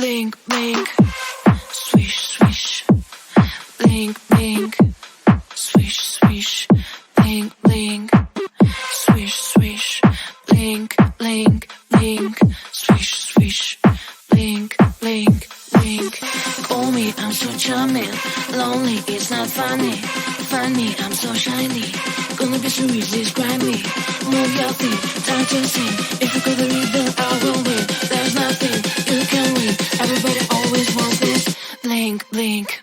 blink, blink, swish, swish, blink, blink, swish, swish, blink, blink, swish, swish, blink, blink, blink, swish, swish, blink, blink, blink. Call me, I'm so charming. Lonely, it's not funny. Funny, I'm so shiny. Gonna be so easy, describe me. Move your feet, time to sing. If you got the rhythm, I will win. There's nothing you can win. Everybody always wants this. Blink, blink.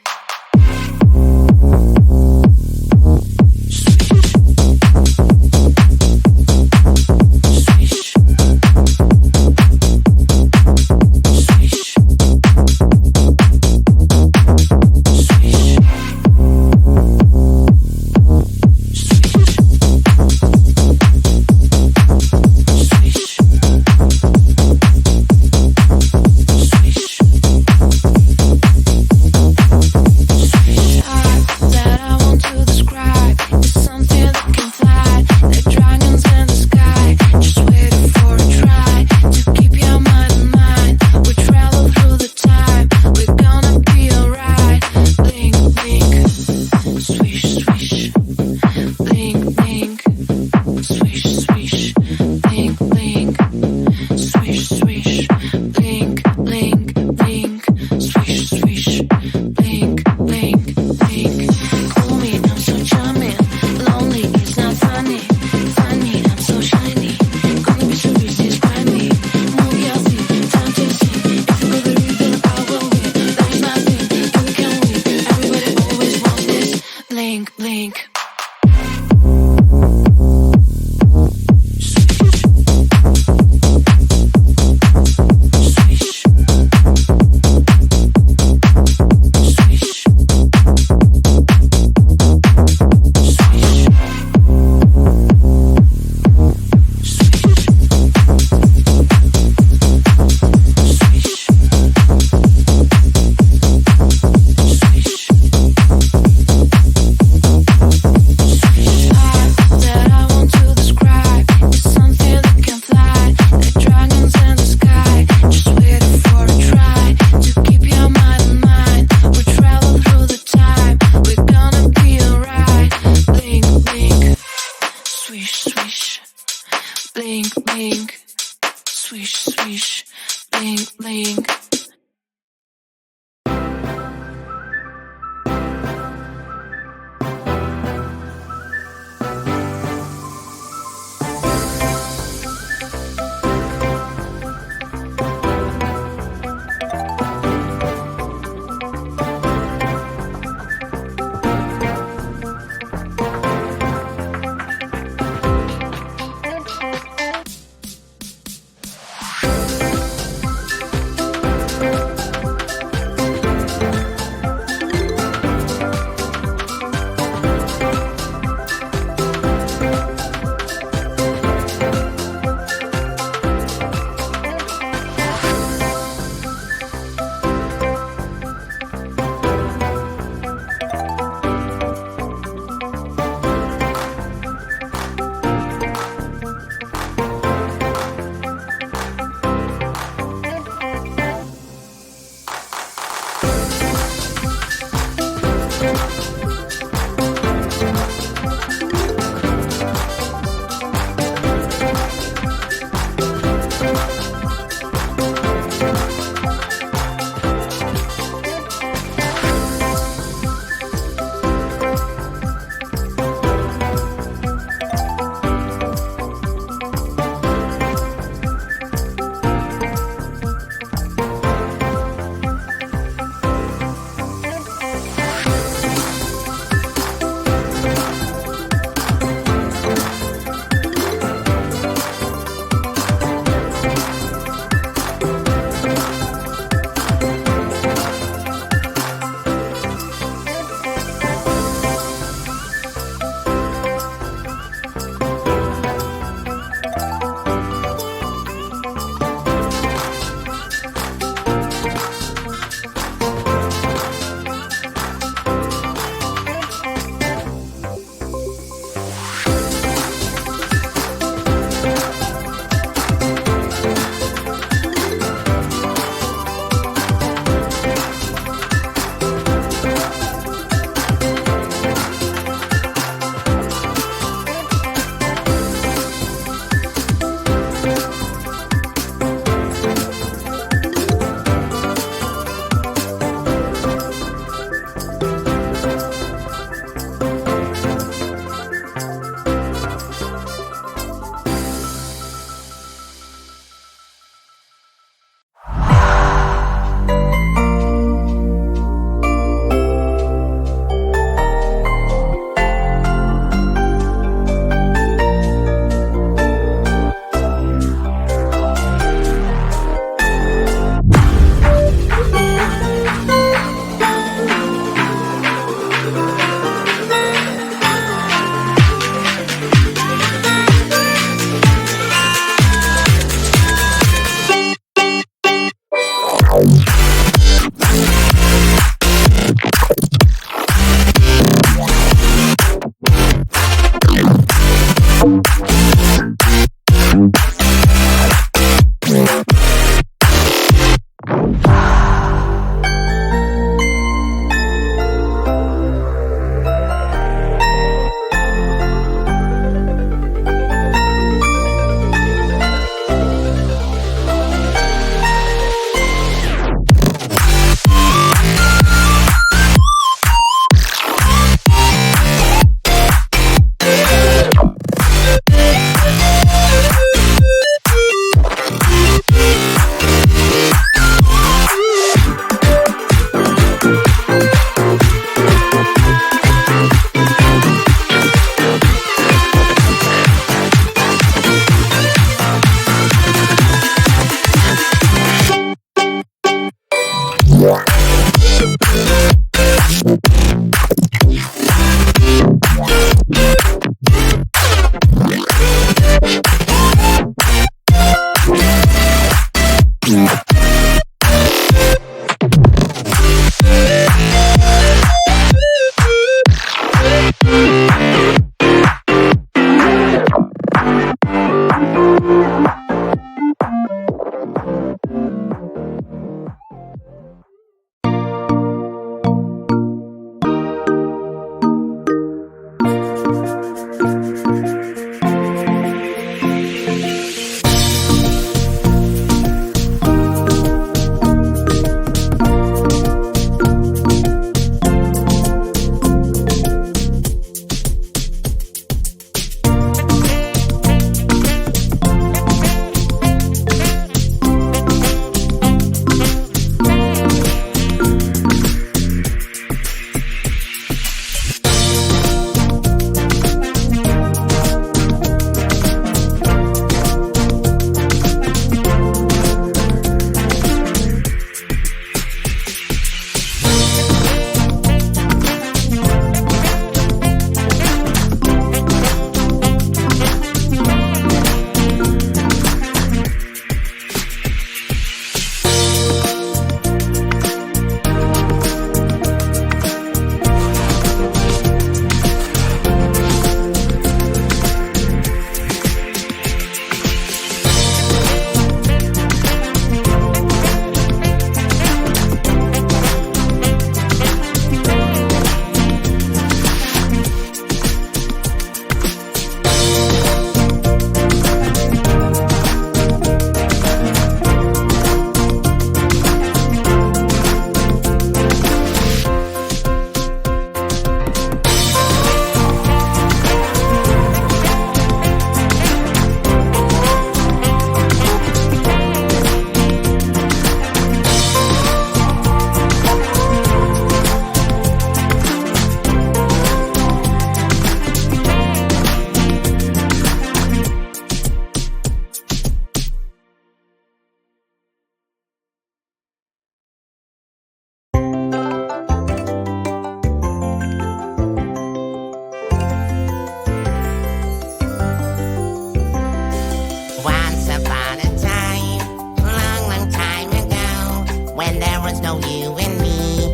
when there was no you and me.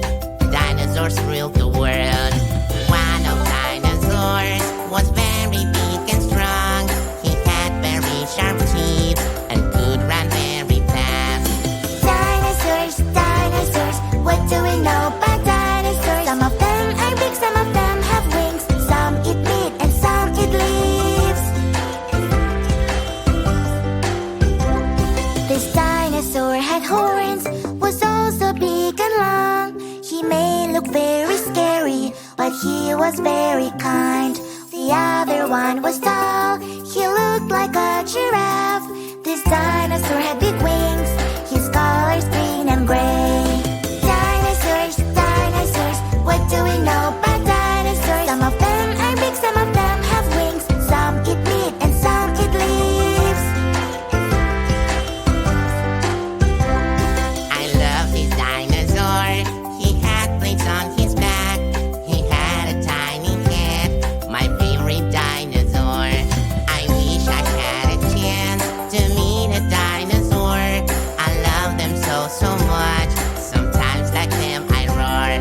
Dinosaurs ruled the world. One of dinosaurs was very big and strong. He had very sharp teeth and could run very fast. Dinosaurs, dinosaurs, what do we know about dinosaurs? Some of them are big, some of them have wings. Some eat meat and some eat leaves. This dinosaur had horns, was also big and long. He may look very scary, but he was very kind. The other one was tall, he looked like a giraffe. This dinosaur had big wings, his color's green and gray. Dinosaurs, dinosaurs, what do we know about dinosaurs? Some of them are big, some of them have wings. Some eat meat and some eat leaves. I love this dinosaur. He had plates on his back. He had a tiny head. My favorite dinosaur. I wish I had a chance to meet a dinosaur. I love them so, so much. Sometimes like them I roar.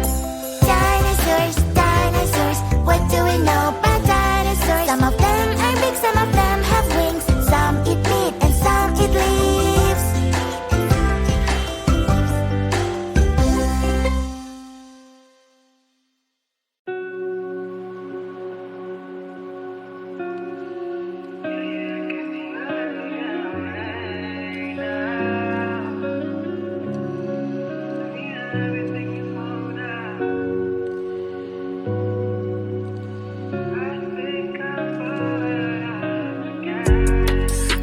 Dinosaurs, dinosaurs, what do we know about dinosaurs? Some of them are big, some of them have wings. Some eat meat and some eat leaves.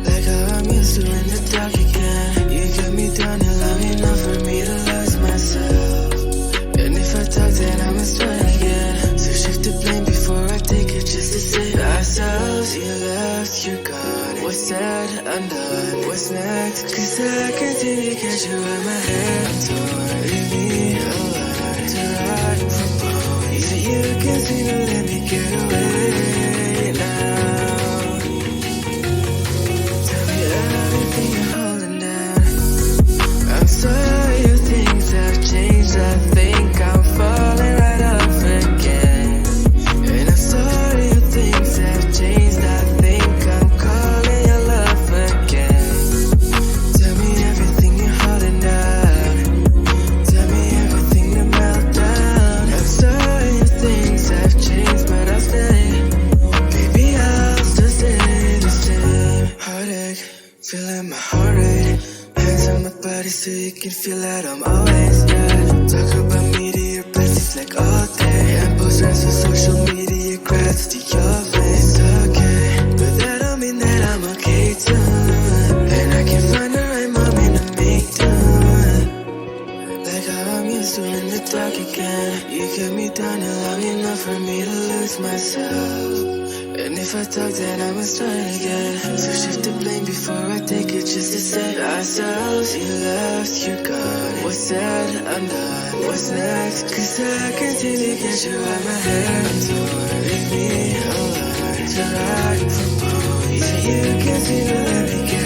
Like how I'm used to in the dark again. You got me down and long enough for me to lose myself. And if I talk, then I must start again. So shift the blame before I take it, just to save ourselves. You left, you're gone. What's said, undone. What's next? Cause I continue to catch you in my head. Torn, leave me alone to rot from bone. Even you can see to let me get away now. Everything you're holding down. I'm sorry if things have changed. I think I'm falling right off again. And I'm sorry if things have changed. I think I'm calling your love again. Tell me everything you're holding down. Tell me everything to melt down. I'm sorry if things have changed, but I'll stay. Baby, I'll still stay the same. Heartache, feeling my heart rate. Hands on my body so you can feel that I'm always there. Talk about me to your besties like all day. And post friends for social media, grabs to your face. Okay, but that don't mean that I'm okay too. And I can find the right moment to make do. Like how I'm used to in the dark again. You kept me down and long enough for me to lose myself. And if I talk, then I must start again. So shift the blame before I take it, just to save ourselves. You left, you're gone. What's said, undone. What's next? Cause I continue to get you out my head. Torn, leave me alone to rot from bone. Even you can see to let me get